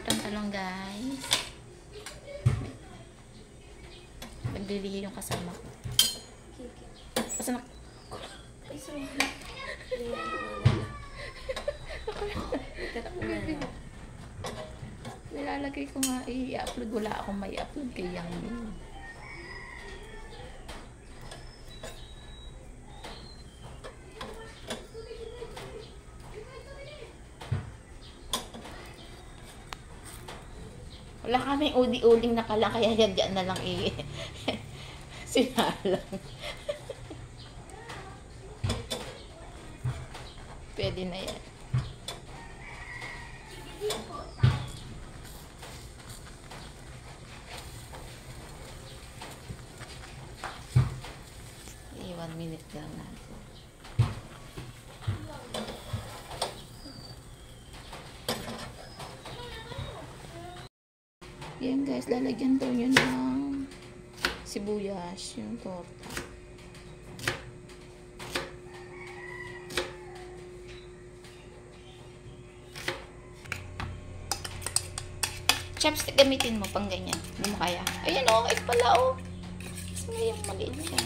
tortang talong, guys. Nagbibigay yung kasama ko. Basta na... Nilalagay ko nga i-upload. Wala akong may upload kay Yang Min. Wala kaming udi-uling na kala, kaya yan dyan na lang sinalang. Pwede na yan. Okay, 1 minute lang natin. Yan guys, lalagyan daw nyo ng sibuyas yung torta. Chopstick gamitin mo pang ganyan. Hindi mo kaya. Ayan o, ito pala o. Kasi nga yung maliit siya.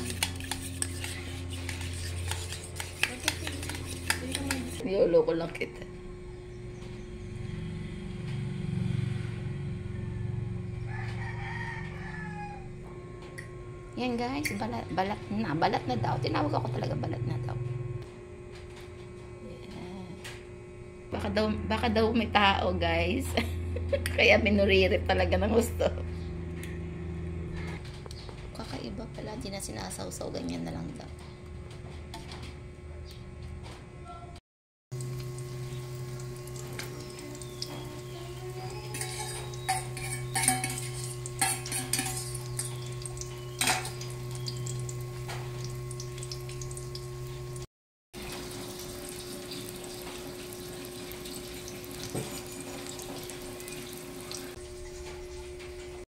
Yolo ko lang kita. Yan guys, balat na daw. Tinawag ako talaga balat na daw. Yeah. Baka daw may tao guys. Kaya minuririt talaga ng gusto. Kakaiba pala, di na sinasaw-saw, ganyan na lang daw.